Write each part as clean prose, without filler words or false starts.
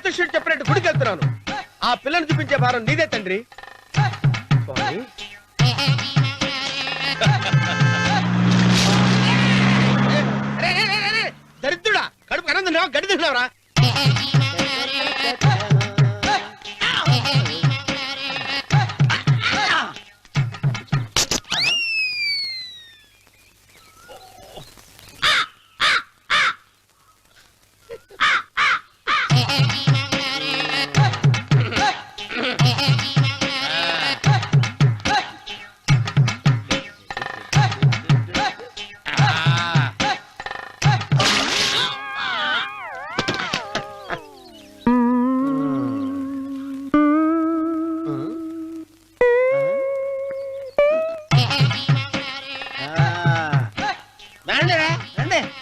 జ్యోతిష్యుడు చెప్పినట్టు గుడికి వెళ్తున్నాను. ఆ పిల్లని చూపించే భారం నీదే తండ్రి. దరిద్రుడా, కడుపు అన్నం తిన్నావా, గడ్డి తిన్నావరా?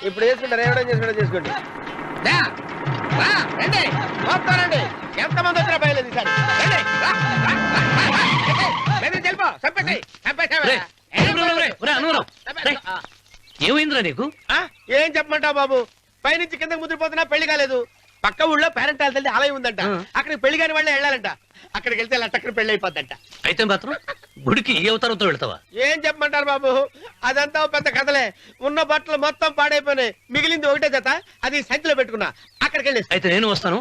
ఇప్పుడు చేసుకుంటారు, ఏమైనా చేసుకుంటారు చేసుకోండి. రండి వస్తారండి, ఎంతమంది వచ్చినా బయలుదేరి సార్. ఏమైందిరా నీకు? ఏం చెప్పమంటావు బాబు, పైనుంచి కిందకి ముద్రపోతున్నా పెళ్లి కాలేదు. పక్క ఊళ్ళో పేరెంట్ తల్లి ఆలయం ఉందంట, అక్కడికి పెళ్లి కాని వాళ్ళే వెళ్ళాలంట. అక్కడికి వెళ్తే లట్టక్కన పెళ్లి అయిపోద్దంట. అయితే మాత్రం గుడికి ఏ అవతారంతో వెళ్తావా? ఏం చెప్పమంటారు బాబు, అదంతా పెద్ద కథలే. ఉన్న బట్టలు మొత్తం పాడైపోయినాయి, మిగిలింది ఒకటే జత, అది సంచిలో పెట్టుకున్నా. అక్కడికి వెళ్ళి అయితే నేను వస్తాను.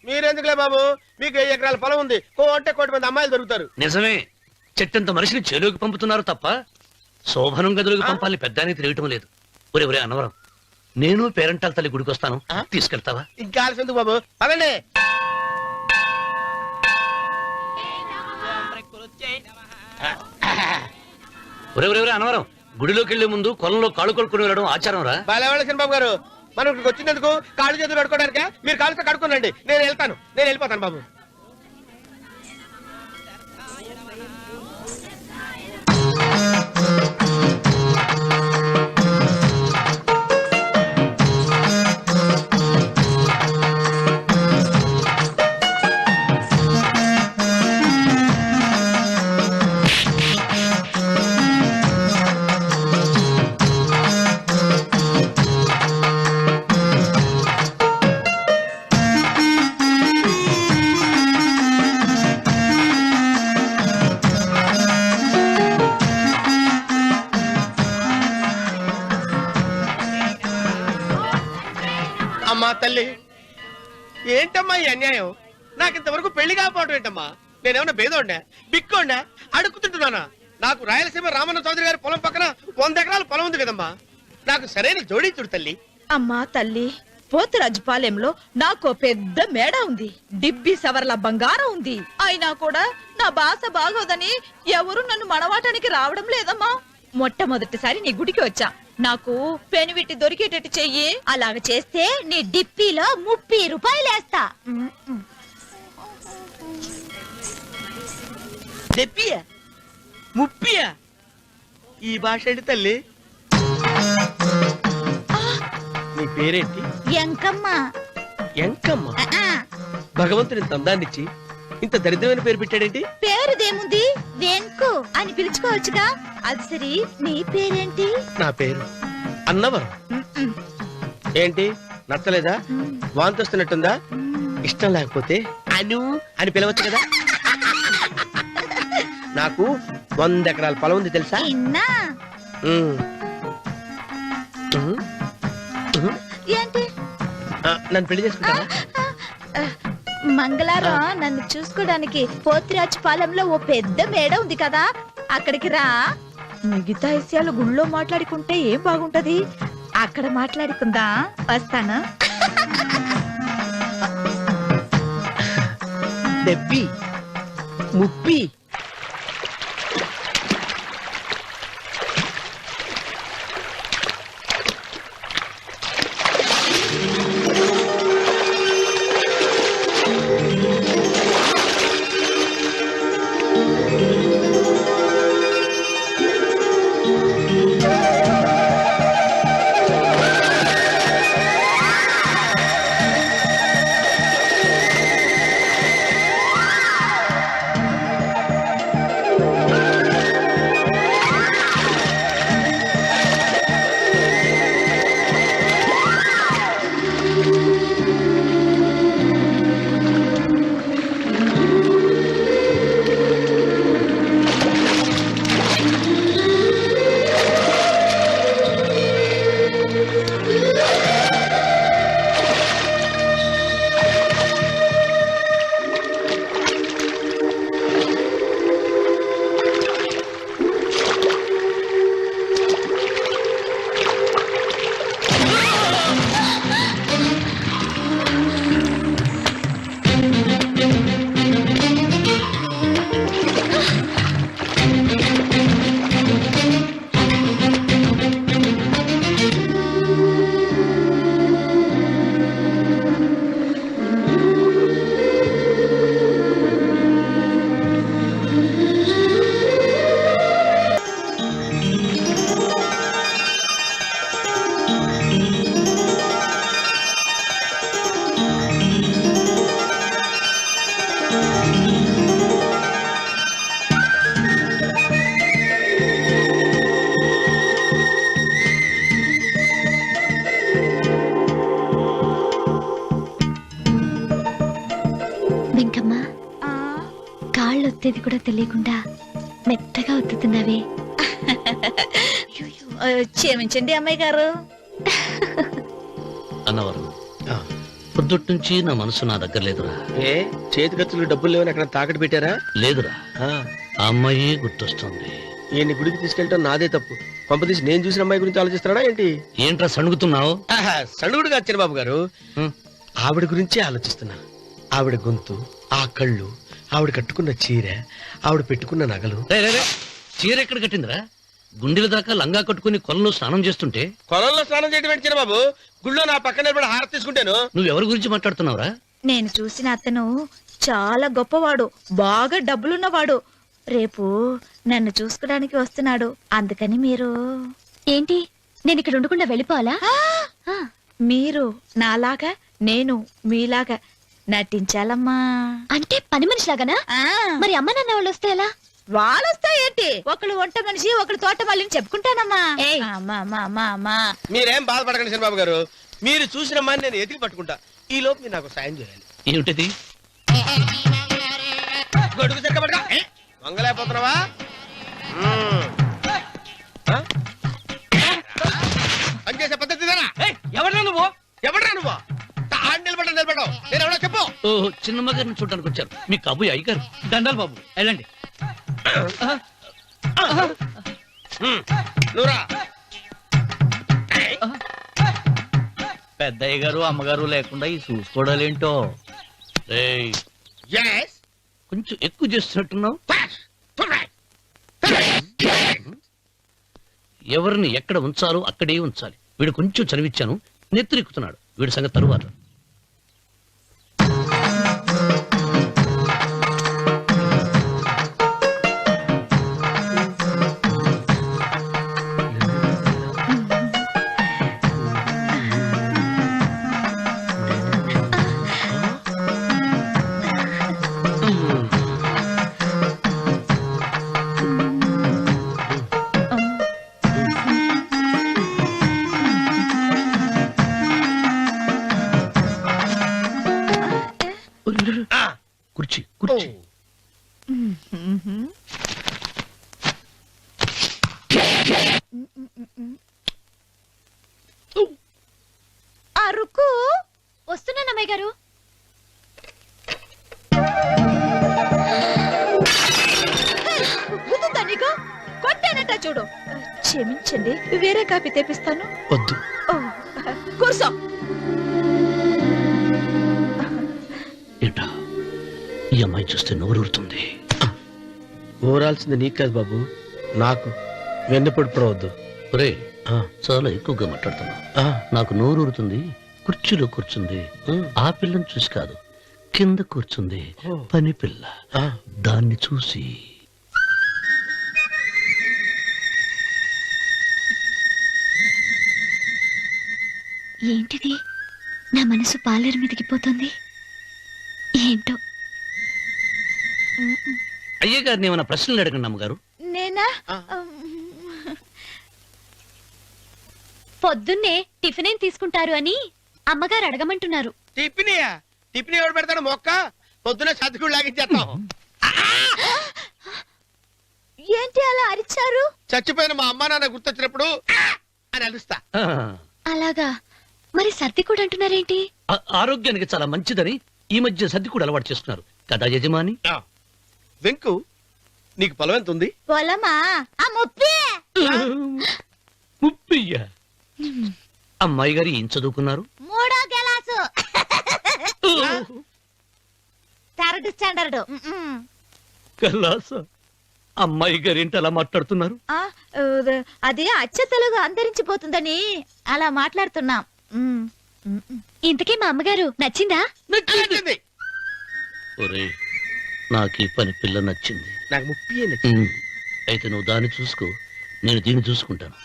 మీరెందుకులే బాబు, మీకు 10 ఎకరాల పొలం ఉంది, కోటి మంది అమ్మాయిలు దొరుకుతారు. నిజమే, చెట్టంత మనిషిని చేలోకి పంపుతున్నారు తప్ప శోభనం గదులకు పంపాలని పెద్దానికి తెలియటం లేదు. ఒరే అన్నవరం, నేను పేరెంటాల తల్లి గుడికి వస్తాను, తీసుకెళ్తావా? ఇంకా ఆలస్యం ఎందుకు బాబు, పదండి. ఒరే అన్నవరం, గుడిలోకి వెళ్లే ముందు కొలంలో కాళ్ళు కొడుకుని వెళ్ళడం ఆచారం రా. బాలేవాళ్ళ బాబు గారు, మనం ఇక్కడికి వచ్చినందుకు కాళ్ళు చేతులు కడుక్కోవడానికే. మీరు కాళ్ళతో కడుక్కోనండి, నేను వెళ్ళిపోతాను బాబు. అమ్మా తల్లి, ఏంటమ్మా ఈ అన్యాయం? నాకు ఇంతవరకు పెళ్లి కాకపోవడం ఏంటమ్మా? నేనేమన్నా బేదోండా, బిక్కోండా, అడుగుతుంటున్నానా? నాకు రాయలసీమ రామన్న చౌదరి గారి పొలం పక్కన 100 ఎకరాల పొలం ఉంది కదమ్మా, నాకు సరైన జోడించుడు తల్లి. అమ్మా తల్లి, పోతురాజుపాలెంలో నాకు పెద్ద మేడ ఉంది, డిబ్బి సవర్ల బంగారం ఉంది. అయినా కూడా నా భాష బాగోదని ఎవరు నన్ను మనవాటానికి రావడం లేదమ్మా. మొట్టమొదటిసారి నీ గుడికి వచ్చా, నాకు పెనువిట్టి దొరికేటట్టు చెయ్యి. అలాగ చేస్తే నీ డిప్పీలో 30 రూపాయలు వేస్తా. డెప్పియా 30? ఈ భాష ఏంటి తల్లి? నీ పేరేంటి? ఎంకమ్మ. ఎంకమ్మ? భగవంతుని తందాన్నిచ్చి ఇంత దరిద్రమైన పేరు పెట్టాడేంటి? పేరుదేముంది, వెంకు అని పిలుచుకోవచ్చుగా. అది సరి, నీ పేరేంటి? నా పేరు అన్నవరం. ఏంటి నచ్చలేదా? వాంతి వస్తున్నట్టుందా? ఇష్టం లేకపోతే అను అని పిలవచ్చు కదా. నాకు 100 ఎకరాల పొలం ఉంది తెలుసా? ఏంటి? నన్ను పెళ్లి చేసుకుంటావా? మంగళవారం నన్ను చూసుకోవడానికి పోతిరాజు పాలెంలో ఓ పెద్ద మేడ ఉంది కదా, అక్కడికి రా. మిగతా విషయాలు గుళ్ళో మాట్లాడుకుంటే ఏం బాగుంటది, అక్కడ మాట్లాడుకుందా. వస్తాను. డెబ్బి 30. చేసేది కూడా తెలియకుండా మెత్తగా ఒత్తుతున్నావే. క్షమించండి అమ్మాయి గారు. అన్నవరం పొద్దుటి నుంచి నా మనసు నా దగ్గర లేదురా. ఏ చేతి ఖర్చులు డబ్బులు లేవని అక్కడ తాకట్టు పెట్టారా? లేదురా, ఆ అమ్మాయి గుర్తొస్తుంది. ఈయన్ని గుడికి తీసుకెళ్ళటం నాదే తప్పు. పంపదీసి నేను చూసిన అమ్మాయి గురించి ఆలోచిస్తాడా ఏంటి? ఏంట్రా సణుగుతున్నావు? సణుగుడు కాదు చిన్నబాబు గారు, ఆవిడ గురించే ఆలోచిస్తున్నా. ఆవిడ గొంతు, ఆ కళ్ళు, ఆవిడ కట్టుకున్న చీర, ఆవిడ పెట్టుకున్న నగలు. చీర ఎక్కడ కట్టిందిరా? గుండెల దాకా లంగా కట్టుకుని కొలంలో స్నానం చేస్తుంటే. కొలంలో స్నానం చేయడం ఏంటి చిన్నబాబు? గుళ్ళో నా పక్కన నిలబడి హారతి తీసుకుంటాను. నువ్వెవరి గురించి మాట్లాడుతున్నావురా? నేను చూసిన అతను చాలా గొప్పవాడు, బాగా డబ్బులున్నవాడు. రేపు నన్ను చూసుకోడానికి వస్తున్నాడు. అందుకని మీరు ఏంటి, నేను ఇక్కడ ఉండకుండా వెళ్ళిపోవాలా? మీరు నాలాగా, నేను మీలాగా నటించాలమ్మా. అంటే పని మనిషిలాగానా? మరి అమ్మ నాన్న వాళ్ళు వస్తే ఎలా? వాళ్ళొస్తా ఏంటి, ఒకళ్ళు వంట మనిషి ఒకళ్ళు తోట వాళ్ళని చెప్పుకుంటానమ్మా. మీరేం బాధపడకండి చిన్నబాబు గారు, మీరు చూసిన అమ్మాయిని నేను ఎతికి పట్టుకుంటా. ఈ లోపు మీరు నాకు సాయం చేయాలి. ఏమిటది? గొడుగు చెక్క పట్టుకో. వంగలేకపోతున్నావా? పనిచేసే పద్ధతి ఎవడరా నువ్వు? ఎవడరా నువ్వు? నిలబడ్డావు నేను ఎవడో చెప్పు. ఓ చిన్నమ్మ గారిని చూడడానికి వచ్చారు. మీ కబుయ్య అయ్యగారు. దండాలు బాబు, వెళ్ళండి. నువ్వురా. పెద్దయ్య గారు అమ్మగారు లేకుండా ఈ చూసుకోవడాలేంటో. కొంచెం ఎక్కువ చేస్తున్నట్టున్నావు. ఎవరిని ఎక్కడ ఉంచాలో అక్కడే ఉంచాలి. వీడు కొంచెం చదివిచ్చాను, నెత్తిరెక్కుతున్నాడు. వీడి సంగతి తరువాత. కుర్చీ కుర్చీ. అరుకు వస్తున్నాను అమ్మాయి గారు. గుద్దుతా నీకు? కొట్టానట చూడు. క్షమించండి, వేరే కాఫీ తెప్పిస్తాను. వద్దు. కూర్చో. ఏంటా ఈ అమ్మాయి చూస్తే నోరూరుతుంది. ఊరాల్సింది నీకు కాదు బాబు, నాకు. వెన్నపొడి పడవద్దు. ఒరే, చాలా ఎక్కువగా మాట్లాడుతున్నా. నాకు నోరూరుతుంది. కుర్చీలో కూర్చుంది. ఆ పిల్లని చూసి కాదు, కింద కూర్చుంది పని పిల్ల. దాన్ని చూసి. ఏంటిది, నా మనసు పాలేరు మీదకి పోతుంది. ఏంటో. అయ్య గారిని ఏమైనా ప్రశ్నలు అడగండి అమ్మగారు. నేనా? పొద్దున్నే టిఫిన్ ఏం తీసుకుంటారు అని అమ్మగారు అడగమంటున్నారు. టిఫినియా? టిఫిన్ ఎవడు పెడతాడు మొక్క? పొద్దున సతికుడు లాగించేస్తాం. ఏంటి అలా అరిచారు? చచ్చిపోయిన మా అమ్మా నాన్న గుర్తొచ్చినప్పుడు అని అలుస్తా. అలాగా? మరి సర్ది కూడా అంటున్నారేంటి? ఆరోగ్యానికి చాలా మంచిదని ఈ మధ్య సర్ది కూడా అలవాటు చేస్తున్నారు కదా యజమాని. వెంకు, నీకు పొలం ఎంత ఉంది? పొలమా? ముప్పయ్య. అమ్మాయి గారు ఏం చదువుకున్నారు? 3వ క్లాసు, 3rd స్టాండర్డ్. కలాస. అమ్మాయి గారు ఏంటి అలా మాట్లాడుతున్నారు? అది అచ్చ తెలుగు అంతరించిపోతుందని అలా మాట్లాడుతున్నాం. ఇంతకీ మా అమ్మగారు నచ్చిందా? నచ్చింది. ఒరే, నాకు ఈ పని పిల్ల నచ్చింది. నాకు 30 నచ్చింది. అయితే నువ్వు దాన్ని చూసుకో, నేను దీన్ని చూసుకుంటాను.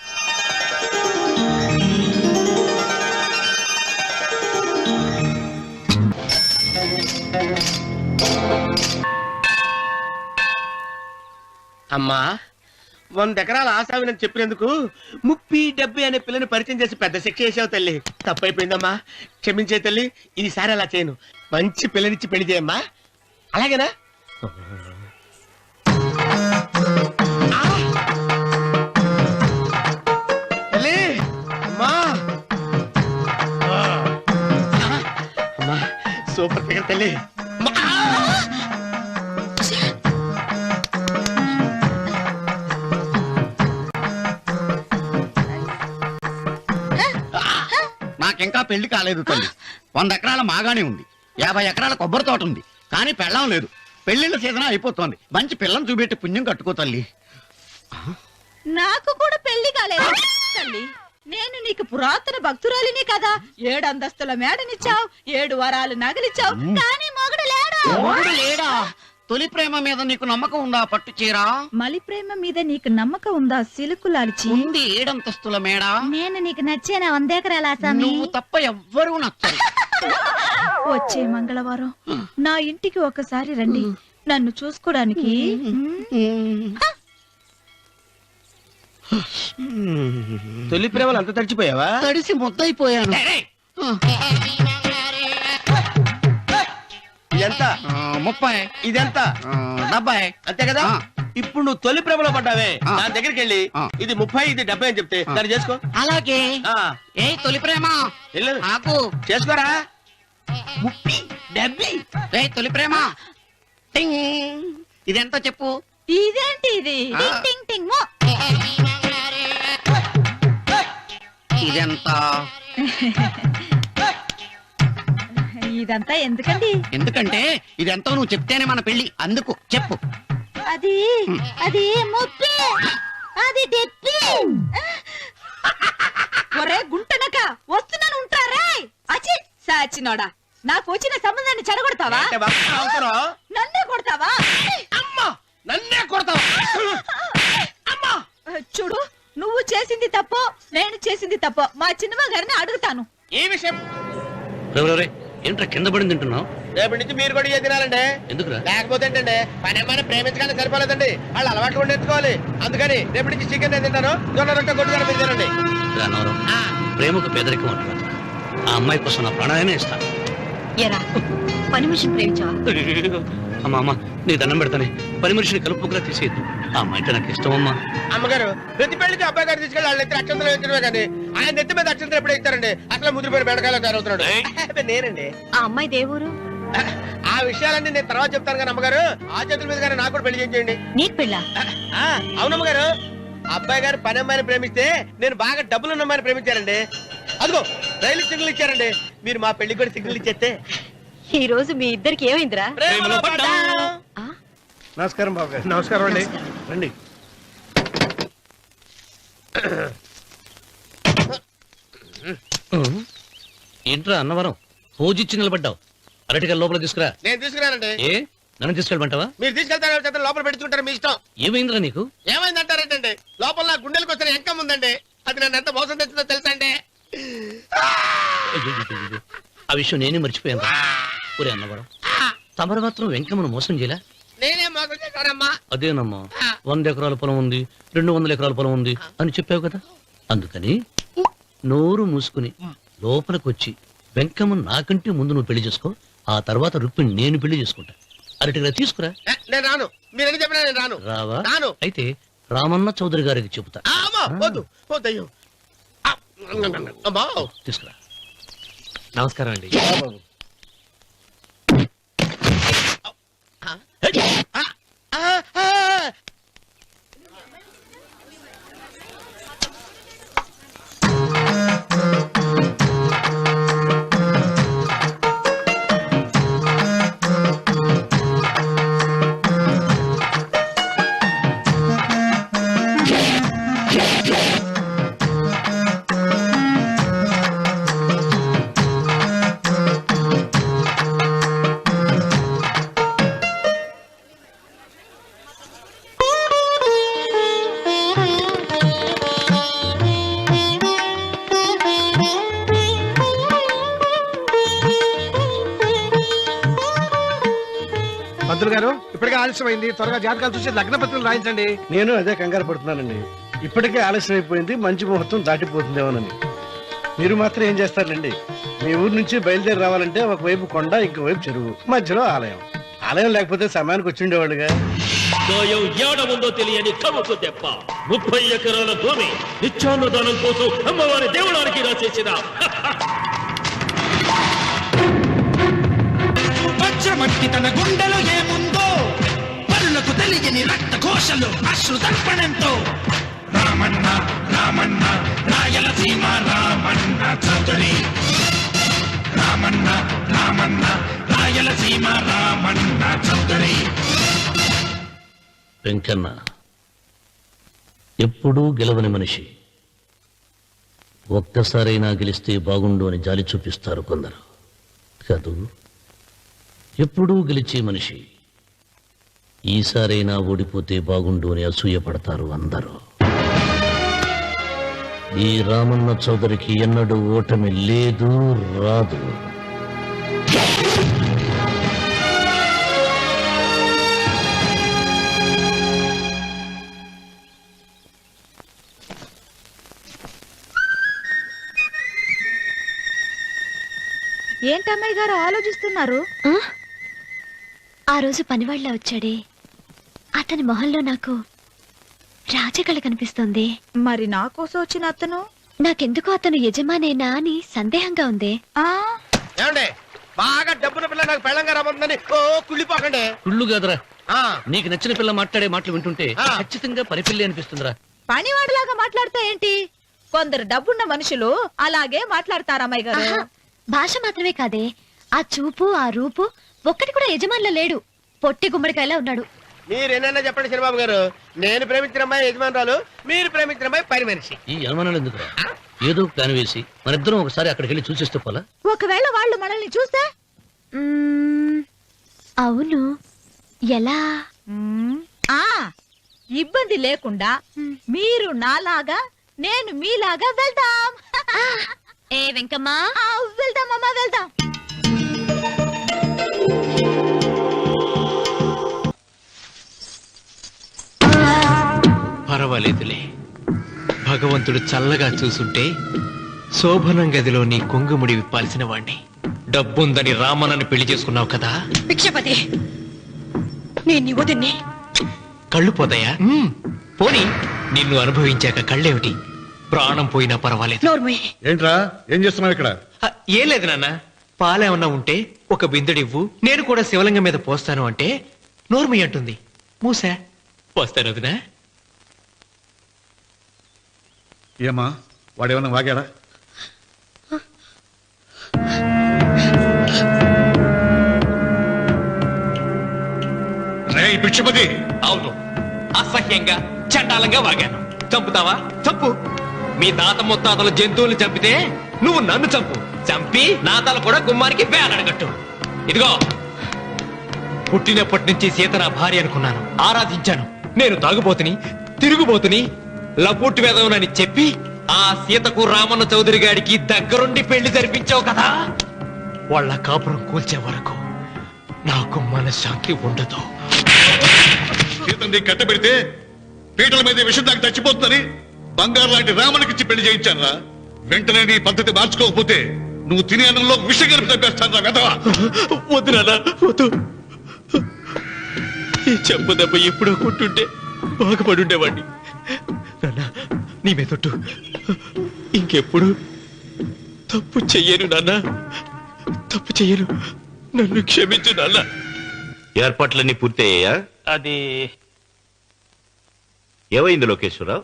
అమ్మా, 100 ఎకరాల ఆసావినని చెప్పినందుకు 30-70 అనే పిల్లని పరిచయం చేసి పెద్ద శిక్ష చేసావు తల్లి. తప్పైపోయిందమ్మా, క్షమించే తల్లి. ఈసారి అలా చేయను. మంచి పిల్లనిచ్చి పెళ్లి చేయమ్మా. అలాగేనా? తల్లి అమ్మా! నాకింకా పెళ్లి కాలేదు తల్లి. 100 ఎకరాల మాగానే ఉంది, 50 ఎకరాల కొబ్బరి తోట ఉంది, కానీ పెళ్ళం లేదు. పెళ్లిళ్ళ సీజన్ అయిపోతోంది. మంచి పిల్లని చూపెట్టి పుణ్యం కట్టుకో తల్లి. నాకు కూడా పెళ్లి కాలేదు తల్లి. నేను నీకు పురాతన భక్తురాలిని కదా. 7 అంతస్తుల మేడనిచ్చావు, 7 వరాలు నగలిచ్చావు, కానీ మొగుడు లేడు. మొగుడు లేడా? తొలి ప్రేమ మీద నీకు నమ్మకం ఉందా? పట్టు చీరా మలి ప్రేమ మీద నీకు నమ్మకం ఉందా? సిలుకులాల్చి ఉంది. 7 అంతస్తుల మేడ. నేను నీకు నచ్చేనా 100 ఎకరాల ఆసామి? నువ్వు తప్ప ఎవ్వరూ నచ్చరు. వచ్చే మంగళవారం నా ఇంటికి ఒకసారి రండి, నన్ను చూసుకోడానికి. తొలి ప్రేమలు అంత తడిచిపోయావా? తడిసి ముద్దయిపోయాను. ఎంత? 30. ఇదెంత? 70. అంతే కదా. ఇప్పుడు నువ్వు తొలి ప్రేమలో పడ్డావే, ఆ. దాని దగ్గరికి వెళ్ళి ఇది 30 ఇది 70 అని చెప్తే దాన్ని చేసుకో. అలాగే. ఆ, ఏ తొలి ప్రేమ వెళ్ళు. ఆకు. చేసుకోరా. 30, 70. ఏ తొలి ప్రేమ టింగ్. ఇదెంత చెప్పు. ఇదేంటి ఇది? ఆ. టింగ్ టింగ్ టింగ్ మో. ఇదెంత. ఇదంతా ఎందుకండి? ఎందుకంటే ఇదెంతో నువ్వు చెప్తేనే మన పెళ్లి. అందుకు చెప్పు. అది అది ముప్పి, అది డెప్పి. ఒరే గుంటనక, వస్తున్నాను ఉంటారా? అచి సాచినోడా, నాకు వచ్చిన సంబంధాన్ని చెడగొడతావా? అంటే బాగా అవసరం. నన్నే కొడతావా? అమ్మా, నన్నే కొడతావా? అమ్మా, చూడు, నువ్వు చేసింది తప్పో నేను చేసింది తప్పో మా చిన్నమ్మ గారిని అడుగుతాను. ఈ విషయం రే ఏంట్రా కింద పడింది తింటున్నావు? రేపటి నుంచి మీరు కూడా ఇదే తినాలండి. ఎందుకురా? లేకపోతే ఏంటండి, పని ఏమైనా ప్రేమించగానే సరిపోలేదండి, వాళ్ళు అలవాట్లు కూడా నేర్చుకోవాలి. అందుకని రేపటి నుంచి చికెన్ నేను తింటాను, జొన్న రొట్టె కొట్టుకొని మీరు తినండి. రానవరం, ప్రేమకు పేదరికం అంటున్నారు. ఆ అమ్మాయి కోసం నా ప్రాణాయనే ఇస్తాను. ఎరా పని మనిషిని ప్రేమించావా? అమ్మా అమ్మ, నీ దండం పెడతానే, పని మనిషిని కలుపుకులా తీసేయద్దు. ఆ అమ్మాయి అంటే నాకు ఇష్టం అమ్మా. అమ్మగారు, ప్రతి పెళ్లికి అబ్బాయి గారు తీసుకెళ్ళి వాళ్ళ ఎత్తి అక్షంతలు వేయించడమే కానీ ఆయన నెత్తి మీద అక్షంతలు ఎప్పుడు ఇస్తారండి? అసలు ముదిరిపోయిన బెడకాయలు తయారవుతున్నాడు. అబ్బే, నేనండి. ఆ అమ్మాయి దేవురు. ఆ విషయాలన్నీ నేను తర్వాత చెప్తాను కానీ అమ్మగారు, ఆ చేతుల మీద కానీ నాకు కూడా పెళ్లి చేయండి. నీకు పెళ్ళా? అవునమ్మగారు, అబ్బాయి గారు పని అమ్మాయిని ప్రేమిస్తే నేను బాగా డబ్బులున్న అమ్మాయిని ప్రేమించారండి. అదిగో రైలు సిగ్నల్ ఇచ్చారండి. మీరు మా పెళ్లికి కూడా సిగ్నల్ ఇచ్చేస్తే. ఈ రోజు మీ ఇద్దరికి ఏమైందిరా? ప్రేమలో పడ్డాం. నమస్కారం బాబు గారు. నమస్కారం అండి. రండి. ఏంట్రా అన్నవరం, పూజిచ్చి నిలబడ్డావు? అరటిగా లోపల తీసుకురా. నేను తీసుకున్నానండి. ఏ నన్ను తీసుకెళ్ళమంటావా? మీరు తీసుకెళ్తారు చేత లోపల పెట్టుకుంటారు, మీ ఇష్టం. ఏమైందిరా నీకు? ఏమైందంటారేంటండి? లోపల నా గుండెలకు వచ్చిన ఎంకం ఉందండి, అది నన్ను ఎంత మోసం తెచ్చిందో తెలుసా అండి? అయ్యయ్యయ్యయ్యో, ఆ విషయం నేనే మర్చిపోయాను. ఒరే అన్నవరం, తమరు మాత్రం వెంకమ్మను మోసం చేయలే? నేనే మోసం చేశానమ్మా. అదేనమ్మా, 100 ఎకరాల పొలం ఉంది, 200 ఎకరాల పొలం ఉంది అని చెప్పావు కదా. అందుకని నోరు మూసుకుని లోపలికి వచ్చి వెంకమ్మను నాకంటే ముందు నువ్వు పెళ్లి చేసుకో. ఆ తర్వాత రుక్మిణి నేను పెళ్లి చేసుకుంటా. అరటిగా తీసుకురా. నేను రాను. మీరని చెప్పినా నేను రాను. రావా? రాను. అయితే రామన్న చౌదరి గారికి చెబుతా. అమ్మా, వద్దు వద్దయ్యో. అమ్మా, తీసుకురా. నమస్కారం అండి. బాబు. పంతులు గారు, ఇప్పటికే ఆలస్యమైంది, త్వరగా జాతకాలు చూసి లగ్న పత్రికలు రాయించండి. నేను అదే కంగారు పడుతున్నానండి. ఇప్పటికే ఆలస్యం అయిపోయింది, మంచి ముహూర్తం దాటిపోతుందేమోనని. మీరు మాత్రం ఏం చేస్తారండి? మీ ఊరు నుంచి బయలుదేరి రావాలంటే ఒకవైపు కొండ, ఇంకోవైపు చెరువు, మధ్యలో ఆలయం. ఆలయం లేకపోతే సమయానికి వచ్చి ఉండేవాళ్ళుగా. గాయం ఏడముందో తెలియని కవకు దెబ్బ 30 ఎకరాల భూమి నిత్యాన్నదానం కోసం అమ్మవారి దేవుడానికి రాసేసిన వంటి తన గుండెలో ఏముందో పరులకు తెలియని రక్త ఘోషలు అశ్రు తర్పణంతో రామన్న రామన్న రాయలసీమ రామన్న చౌదరి రామన్న రామన్న రాయలసీమ రామన్న చౌదరి. వెంకన్న ఎప్పుడూ గెలవని మనిషి. ఒక్కసారైనా గెలిస్తే బాగుండు అని జాలి చూపిస్తారు కొందరు కాదు. ఎప్పుడూ గెలిచే మనిషి ఈసారైనా ఓడిపోతే బాగుండు అని అసూయపడతారు అందరూ. ఈ రామన్న చౌదరికి ఎన్నడూ ఓటమి లేదు, రాదు. ఏంటమ్మాయి గారు ఆలోచిస్తున్నారు? ఆ రోజు పనివాళ్ళ వచ్చాడే అతని మొహంలో నాకు రాజకళ కనిపిస్తోంది. మరి నా కోసం వచ్చిన అతను నాకెందుకో అతను యజమానేనా అని సందేహంగా ఉంది. ఏమండి బాగా డబ్బున పిల్ల నాకు పెళ్ళంగా రాబోతుందని ఓ కుళ్ళిపోకండి. కుళ్ళు కాదురా, ఆ, నీకు నచ్చిన పిల్ల మాట్లాడే మాటలు వింటుంటే ఖచ్చితంగా పరిపిల్లి అనిపిస్తుందిరా. పనివాడిలాగా మాట్లాడతా ఏంటి? కొందరు డబ్బున్న మనుషులు అలాగే మాట్లాడతారు అమ్మాయి గారు. ఆహా, భాష మాత్రమే కాదే, ఆ చూపు ఆ రూపు ఒక్కటి కూడా యజమానిలో లేడు. పొట్టి గుమ్మడికాయలా ఉన్నాడు. మీరేనన్నా చెప్పండి చంద్రబాబు గారు, నేను ప్రేమించిన అమ్మాయి యజమానురాలు, మీరు ప్రేమించిన అమ్మాయి పని మనిషి. ఈ అనుమానాలు ఎందుకురా? ఏదో ప్లాన్ వేసి మనిద్దరం ఒకసారి అక్కడికి వెళ్ళి చూసేస్తే పోలా? ఒకవేళ వాళ్ళు మనల్ని చూస్తే? అవును, ఎలా? ఆ ఇబ్బంది లేకుండా మీరు నాలాగా నేను మీలాగా వెళ్దాం. ఏ వెంకమ్మా, వెళ్దాం అమ్మా, వెళ్దాం. పర్వాలేదులే, భగవంతుడు చల్లగా చూసుంటే శోభనం గదిలో నీ కొంగుముడి విప్పాల్సిన వాణ్ణి. డబ్బుందని రామన్నని పెళ్లి చేసుకున్నావు కదా. భిక్షపతి, నేను యువతిని. కళ్ళు పోతాయా? పోనీ, నిన్ను అనుభవించాక కళ్ళేమిటి? ప్రాణం పోయినా పర్వాలేదు. ఏంట్రా ఏం చేస్తున్నావు ఇక్కడ? ఏం లేదు నాన్న, పాలేమన్నా ఉంటే ఒక బిందెడివ్వు, నేను కూడా శివలింగం మీద పోస్తాను అంటే నోర్మి అంటుంది. మూసా పోస్తాను వదినా. ఏమా వాడేమన్నా వాగాడా? భిక్షపతి, అవును, అసహ్యంగా చండాలంగా వాగాను. చంపుతావా? చంపు. మీ తాత ముత్తాతలు జంతువుల్ని చంపితే నువ్వు నన్ను చంపు. చంపి నా తల కూడా గుమ్మానికి వేలాడగట్టు. ఇదిగో, పుట్టినప్పటి నుంచి సీత నా భార్య అనుకున్నాను, ఆరాధించాను. నేను తాగుబోతుని, తిరుగుబోతుని, లపుట్టు వేదవునని చెప్పి ఆ సీతకు రామన్న చౌదరి గారికి దగ్గరుండి పెళ్లి జరిపించావు కదా. వాళ్ళ కాపురం కూల్చే వరకు నాకు మనశ్శాంతి ఉండదు. సీతని కట్టబెడితే పీటల మీద విషం దాకా చచ్చిపోతుందని బంగారు లాంటి రామునికిచ్చి పెళ్లి చేయించాను రా. వెంటనే నీ పద్ధతి మార్చుకోకపోతే నువ్వు తినే అన్నంలో విషం కలిపి తప్పేస్తాను రా వెధవా. వద్దు నాన్న, వద్దు. ఈ చెంపు దెబ్బ ఎప్పుడో కొట్టుంటే బాగుపడుండేవాడిని. నాన్న, నీ మీదొట్టు, ఇంకెప్పుడు తప్పు చెయ్యను నాన్న, తప్పు చెయ్యను. నన్ను క్షమించు నాన్న. ఏర్పాట్లన్నీ పూర్తయ్యాయా? అది ఏమైంది లోకేశ్వరరావు?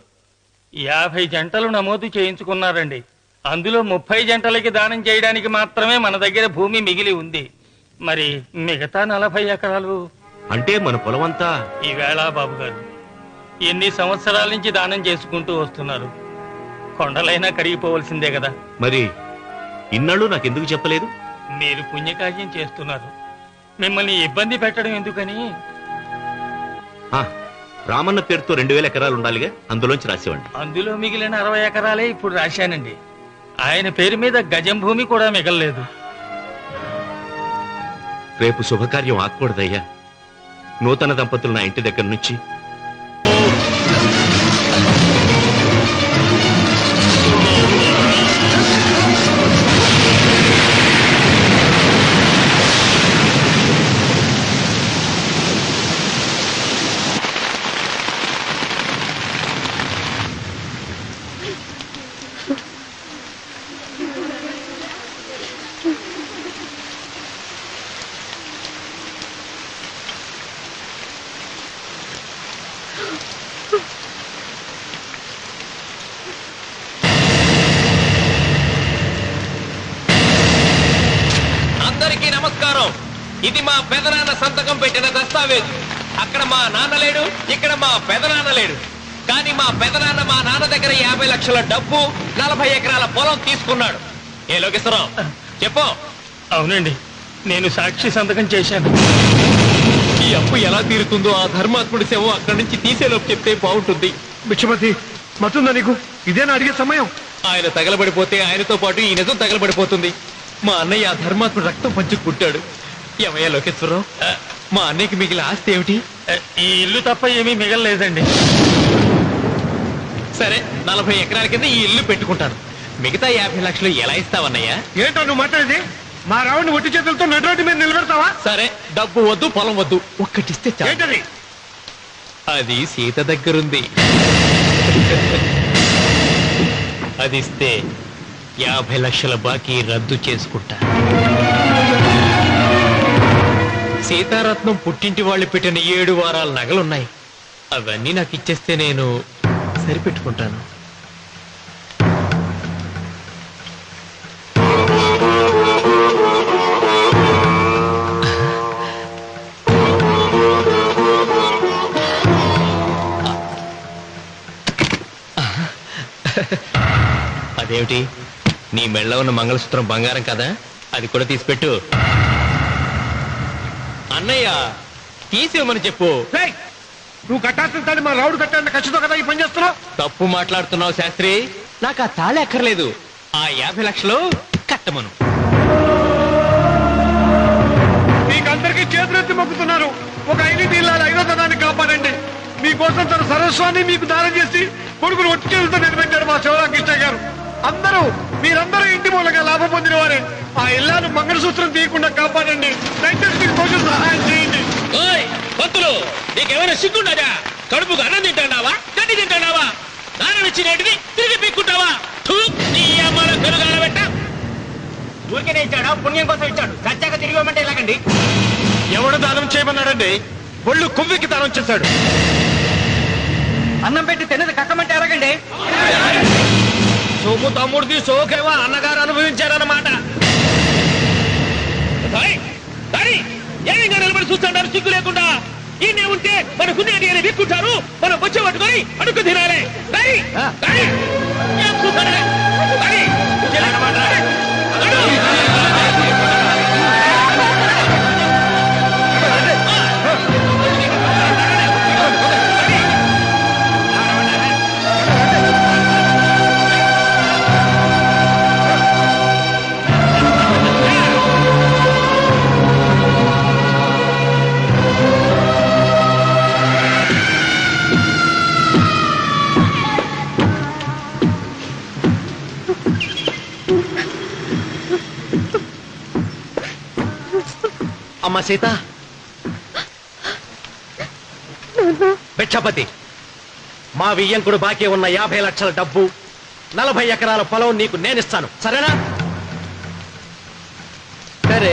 50 జంటలు నమోదు చేయించుకున్నారండి. అందులో 30 జంటలకి దానం చేయడానికి మాత్రమే మన దగ్గర భూమి మిగిలి ఉంది. మరి మిగతా 40 ఎకరాలు అంటే మన పొలమంతా? ఈవేళ బాబు గారు ఎన్ని సంవత్సరాల నుంచి దానం చేసుకుంటూ వస్తున్నారు. కొండలైనా కరిగిపోవలసిందే కదా. మరి ఇన్నాళ్ళు నాకెందుకు చెప్పలేదు? మీరు పుణ్యకార్యం చేస్తున్నారు, మిమ్మల్ని ఇబ్బంది పెట్టడం ఎందుకని. రామన్న పేరుతో 2000 ఎకరాలు ఉండాలిగా, అందులోంచి రాసేవాడి. అందులో మిగిలిన 60 ఎకరాలే ఇప్పుడు రాశానండి. ఆయన పేరు మీద గజం భూమి కూడా మిగలలేదు. రేపు శుభకార్యం ఆకూడదయ్యా. నూతన దంపతులు నా ఇంటి దగ్గర నుంచి ఇది మా పెదనాన్న సంతకం పెట్టిన దస్తావేజు. అక్కడ మా నాన్న లేడు, ఇక్కడ మా పెదనాన్న లేడు. కానీ మా పెదనాన్న మా నాన్న దగ్గర 50 లక్షల డబ్బు 40 ఎకరాల పొలం తీసుకున్నాడు. ఏ లోకేశ్వరరావు చెప్పు. అవునండి, నేను సాక్షి సంతకం చేశాను. ఈ అప్పు ఎలా తీరుతుందో ఆ ధర్మాత్ముడి శవం అక్కడి నుంచి తీసేలోపు చెప్తే బాగుంటుంది. బిచ్చమతి మతుందా నీకు? ఇదేనా అడిగే సమయం? ఆయన తగలబడిపోతే ఆయనతో పాటు ఈ నిజం తగలబడిపోతుంది. మా అన్నయ్య ఆ ధర్మాత్ముడు రక్తం పంచుకుంటాడు. ఏమయ్యా లోకేశ్వరరావు, మా అన్నయ్యకి మిగిలిన ఆస్తి ఏమిటి? ఈ ఇల్లు తప్ప ఏమీ మిగలలేదండి. సరే, 40 ఎకరాల కింద ఈ ఇల్లు పెట్టుకుంటాను. మిగతా 50 లక్షలు ఎలా ఇస్తావన్నయ్యా? ఏంటో నువ్వు మాట్లాడేది? మా రావుని ఒట్టి చేతులతో నడ్రోడ్డు మీద నిలబెడతావా? సరే, డబ్బు వద్దు, పొలం వద్దు, ఒక్కటిస్తే చాలు. ఏంటది? అది సీత దగ్గరుంది. అది ఇస్తే 50 లక్షల బాకీ రద్దు చేసుకుంటా. సీతారత్నం పుట్టింటి వాళ్ళు పెట్టిన 7 వారాల నగలున్నాయి. అవన్నీ నాకు ఇచ్చేస్తే నేను సరిపెట్టుకుంటాను. అదేమిటి, నీ మెళ్ళ ఉన్న మంగళసూత్రం బంగారం కదా, అది కూడా తీసిపెట్టు. అన్నయ్య తీసేమని చెప్పు. నువ్వు కట్టాల్సిన తాడి మా రావుడు కట్టాలని ఖచ్చితంగా కదా ఈ పని చేస్తున్నావు. తప్పు మాట్లాడుతున్నావు శాస్త్రి. నాకు ఆ తాళి అక్కర్లేదు, ఆ 50 లక్షలు కట్టమను. మీకందరికీ చేతులెత్తి మొక్కుతున్నారు. ఒక ఐదు ఇళ్ళ 5వ తనాన్ని కాపాడండి. మీకోసం తన సరస్వాన్ని మీకు దానం చేసి కొడుకును ఒట్టి చేతులతో నిలబెట్టారు మా శివరామకృష్ణ గారు. మీరందరూ ఇంటి మూలంగా లాభం పొందిన వారే. ఆ ఇల్లాను మంగళసూత్రం తీయకుండా కాపాడండి. దయచేసి మీకు కొంచెం సహాయం చేయండి. పంతులు, నీకేమైనా సిగ్గుండదా? కడుపుకు అన్నం తింటాడావా, గడ్డి తింటాడావా? దానం ఇచ్చినట్టుది తిరిగి పీక్కుంటావా? ఊరికే ఇచ్చాడా? పుణ్యం కోసం ఇచ్చాడు. చచ్చాక తిరిగి ఇవ్వమంటే ఎలాగండి? ఎవడు దానం చేయమన్నాడండి? ఒళ్ళు కొవ్వెక్కి దానం చేశాడు. అన్నం పెట్టి తిన్నది కక్కమంటే ఎలాగండి? సోము తమ్ముడిది సోకేవా అన్నగారు అనుభవించారన్నమాట. ఏమైనా నిలబడి చూస్తాడారు సిగ్గు లేకుండా? ఈయనే ఉంటే మన కునేది అని విక్కుంటారు, మనం వచ్చే పట్టుకొని అడుగు తినాలి. ఏం చూస్తాడే? అమ్మ సీత, భిక్షపతి, మా వియ్యంకుడు బాకీ ఉన్న 50 లక్షల డబ్బు 40 ఎకరాల పొలం నీకు నేనిస్తాను, సరేనా? సరే.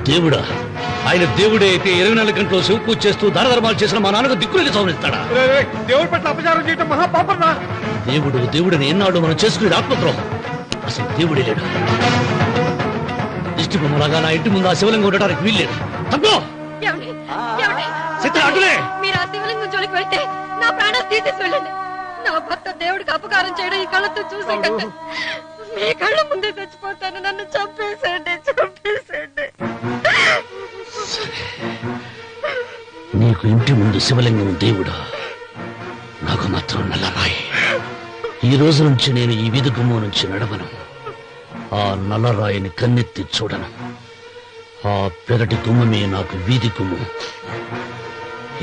దేవుడా? ఆయన దేవుడే అయితే 24 గంటలు శివ పూజ చేస్తూ దానధర్మాలు చేసిన మా నాన్నకు దిక్కులకి సౌనిస్తాడా? దేవుడి పట్ల అపచారం చేయటం మహాపాపం. దేవుడిని ఎన్నాళ్ళు మనం చేసుకునే ఆత్మద్రోహం. అసలు దేవుడే లేడు. దిష్టి బొమ్మలాగా నా ఇంటి ముందు ఆ శివలింగం ఉండడానికి వీల్లేదు. తప్పో చిత్ర అటులే. మీరు ఆ శివలింగం జోలికి వెళ్తే నా ప్రాణాలు తీసేసి వెళ్ళండి. నా భర్త దేవుడికి అపకారం చేయడం ఈ కళ్ళతో చూసే కంటే మీ కళ్ళ ముందే చచ్చిపోతాను. నన్ను చంపేసేయండి. నీకు ఇంటి ముందు శివలింగం దేవుడా, నాకు మాత్రం నల్లరాయి. ఈ రోజు నుంచి నేను ఈ వీధి గుమ్మం నుంచి నడవను. ఆ నల్లరాయిని కన్నెత్తి చూడను. ఆ పెరటి గుమ్మమే నాకు వీధి గుమ్మం.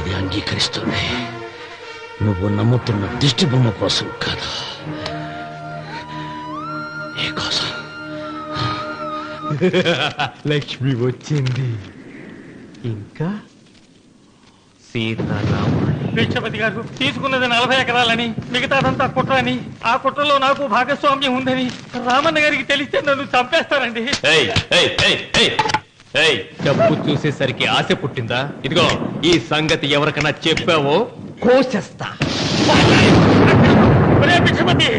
ఇది అంగీకరిస్తుంది. నువ్వు నమ్ముతున్న దిష్టి బొమ్మ కోసం కాదా, నీ కోసం. లక్ష్మి వచ్చింది. ఇంకా సీతారాముడు. భిక్షపతి గారు తీసుకున్నది 40 ఎకరాలని, మిగతాదంతా కుట్ర అని, ఆ కుట్రలో నాకు భాగస్వామ్యం ఉందని రామన్న గారికి తెలిస్తే నన్ను చంపేస్తారండి. డబ్బు చూసేసరికి ఆశ పుట్టిందా? ఇదిగో ఈ సంగతి ఎవరికన్నా చెప్పావో కోసేస్తా. ఒరే భిక్షపతి,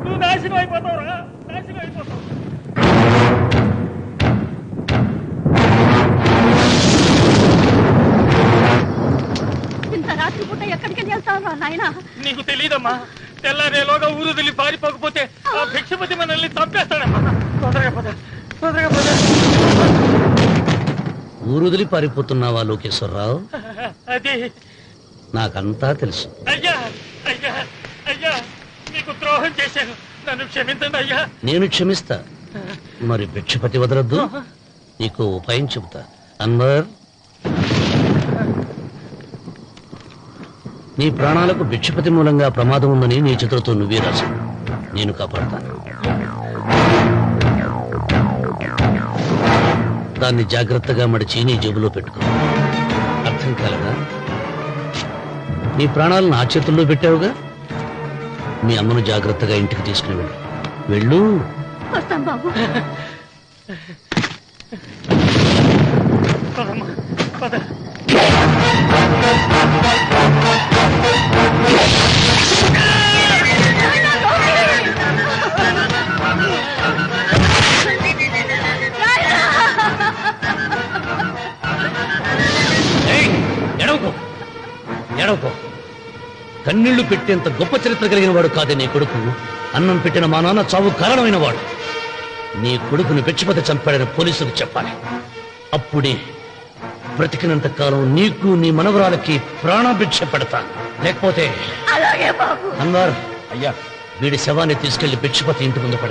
నువ్వు నాశనం అయిపోతావురా, నాశనం అయిపోతావు. ఇంత రాత్రి పూట ఎక్కడికి వెళ్తావు నాయన? నీకు తెలియదమ్మా, తెల్లారేలోగా ఊరు వెళ్ళి పారిపోకపోతే ఆ భిక్షపతి మనల్ని చంపేస్తాడమ్మా. తొందరగా పద, తొందరగా పద. ఊరుదిలి పారిపోతున్నావా లోకేశ్వరరావు? అది నాకంతా తెలుసు. అయ్యా అయ్యా అయ్యా, మీకు ద్రోహం చేశాను, నన్ను క్షమించండి అయ్యా. నేను క్షమిస్తా. మరి భిక్షపతి వదలొద్దు. నీకు ఉపాయం చెబుతా. అన్వర్, నీ ప్రాణాలకు భిక్షపతి మూలంగా ప్రమాదం ఉందని నీ చేతులతో నువ్వే రాసు. నేను కాపాడతాను. దాన్ని జాగ్రత్తగా మడిచి నీ జేబులో పెట్టుకో. అర్థం కాలదా? నీ ప్రాణాలు నా చేతుల్లో పెట్టావుగా. మీ అమ్మను జాగ్రత్తగా ఇంటికి తీసుకుని వెళ్ళు. వెళ్ళు. వస్తాం బాబు. పదమ్మా, పద. ఎడవకో. కన్నీళ్లు పెట్టేంత గొప్ప చరిత్ర కలిగిన వాడు కాదే నీ కొడుకు. అన్నం పెట్టిన మా నాన్న చావు కారణమైన వాడు. నీ కొడుకుని భిక్షపతి చంపాడని పోలీసులకు చెప్పాలి. అప్పుడే బ్రతికినంత కాలం నీకు నీ మనవరాలకి ప్రాణభిక్ష పెడతాను. లేకపోతే అన్వర్, అయ్యా, వీడి శవాన్ని తీసుకెళ్లి భిక్షపతి ఇంటి ముందు పడే.